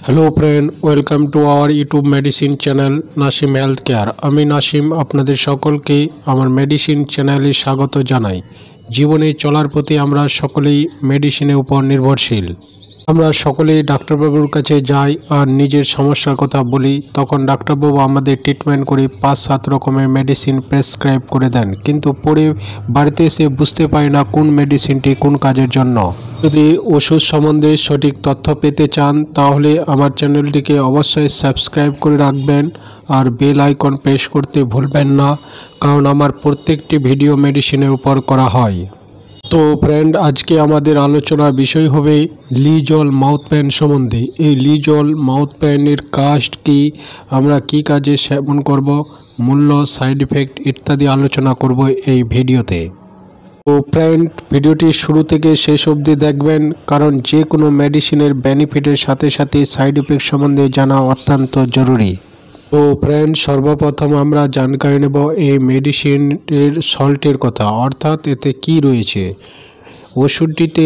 Hello friend welcome to our YouTube medicine channel Nasim health care. আমি নাসিম আপনাদের সকলকে আমার মেডিসিন চ্যানেলে স্বাগত জানাই। জীবনে চলার প্রতি আমরা সকলেই মেডিসিনের উপর নির্ভরশীল। আমরা সকলেই ডাক্তারবাবুর কাছে যাই আর নিজের সমস্যার কথা বলি, তখন ডাক্তারবাবু আমাদের ট্রিটমেন্ট করে 5-7 রকমের মেডিসিন প্রেসক্রাইব করে দেন, কিন্তু পরে বাড়িতে এসে বুঝতে পারি না কোন মেডিসিনটি কোন কাজের জন্য। যদি ওষুধ সম্বন্ধে সঠিক তথ্য পেতে চান তাহলে আমার চ্যানেলটিকে অবশ্যই সাবস্ক্রাইব করে রাখবেন আর বেল আইকন প্রেস করতে ভুলবেন না, কারণ আমার প্রত্যেকটি ভিডিও মেডিসিনের উপর করা হয়। তো ফ্রেন্ড, আজকে আমাদের আলোচনার বিষয় হবে লিজল মাউথ প্যান সম্বন্ধে। এই লিজল মাউথ প্যানের কাজ কি, আমরা কি কাজে সেবন করব, মূল্য, সাইড ইফেক্ট ইত্যাদি আলোচনা করব এই ভিডিওতে। তো ফ্রেন্ড, ভিডিওটি শুরু থেকে শেষ অবধি দেখবেন, কারণ যে কোনো মেডিসিনের বেনিফিটের সাথে সাথে সাইড ইফেক্ট সম্বন্ধে জানা অত্যন্ত জরুরি। তো ফ্রেন্ড, সর্বপ্রথম আমরা জানকারি নেব এই মেডিসিনের সল্টের কথা, অর্থাৎ এতে কি রয়েছে। ওষুধটিতে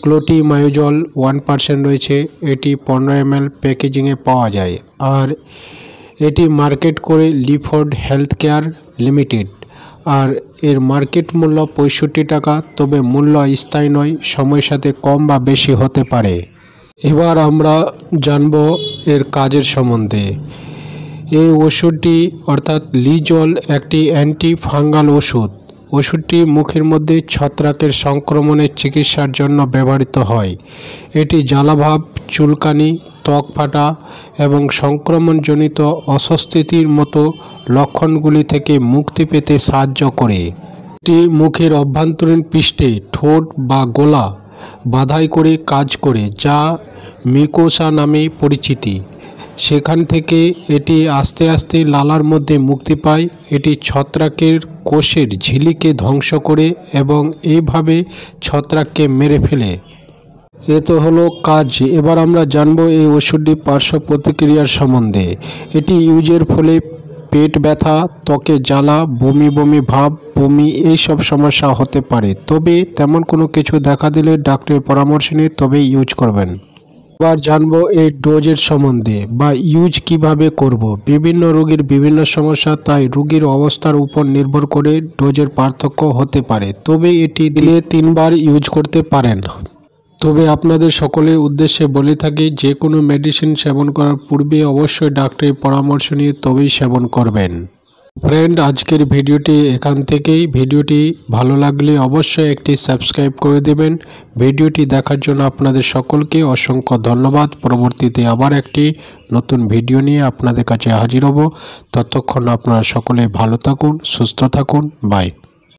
ক্লোটিমায়োজল 1% রয়েছে। এটি 15 ml প্যাকেজিংয়ে পাওয়া যায়, আর এটি মার্কেট করে লিফোর্ড হেলথ কেয়ার লিমিটেড, আর এর মার্কেট মূল্য 65 টাকা। তবে মূল্য স্থায়ী নয়, সময়ের সাথে কম বা বেশি হতে পারে। এবার আমরা জানব এর কাজের সম্বন্ধে। এই ওষুধটি অর্থাৎ লিজল একটি অ্যান্টি ফাঙ্গাল ওষুধ। ওষুধটি মুখের মধ্যে ছত্রাকের সংক্রমণের চিকিৎসার জন্য ব্যবহৃত হয়। এটি জ্বালাভাব, চুলকানি, ত্বক ফাটা এবং সংক্রমণজনিত অস্বস্তির মতো লক্ষণগুলি থেকে মুক্তি পেতে সাহায্য করে। এটি মুখের অভ্যন্তরীণ পৃষ্ঠে ঠোঁট বা গলা বাধাই করে কাজ করে, যা মিকোসা নামে পরিচিতি। সেখান থেকে এটি আস্তে আস্তে লালার মধ্যে মুক্তি পায়। এটি ছত্রাকের কোষের ঝিলিকে ধ্বংস করে এবং এইভাবে ছত্রাককে মেরে ফেলে। এ তো হলো কাজ। এবার আমরা জানব এই ওষুধটি পার্শ্ব প্রতিক্রিয়ার সম্বন্ধে। এটি ইউজের ফলে পেট ব্যথা, ত্বকে জ্বালা, বমি বমি ভাব, বমি এইসব সমস্যা হতে পারে। তবে তেমন কোনো কিছু দেখা দিলে ডাক্তারের পরামর্শ নিয়ে তবেই ইউজ করবেন। এবার জানবো এই ডোজের সম্বন্ধে বা ইউজ কিভাবে করব। বিভিন্ন রোগীর বিভিন্ন সমস্যা, তাই রোগীর অবস্থার উপর নির্ভর করে ডোজের পার্থক্য হতে পারে। তবে এটি দিলে 3 বার ইউজ করতে পারেন। তবে আপনাদের সকলের উদ্দেশ্যে বলে থাকি, যে কোনো মেডিসিন সেবন করার পূর্বে অবশ্যই ডাক্তারের পরামর্শ নিয়ে তবেই সেবন করবেন। ফ্রেন্ড, আজকের ভিডিওটি এখান থেকেই। ভিডিওটি ভালো লাগলে অবশ্যই একটি সাবস্ক্রাইব করে দেবেন। ভিডিওটি দেখার জন্য আপনাদের সকলকে অসংখ্য ধন্যবাদ। পরবর্তীতে আবার একটি নতুন ভিডিও নিয়ে আপনাদের কাছে হাজির হব। ততক্ষণ আপনারা সকলে ভালো থাকুন, সুস্থ থাকুন। বাই।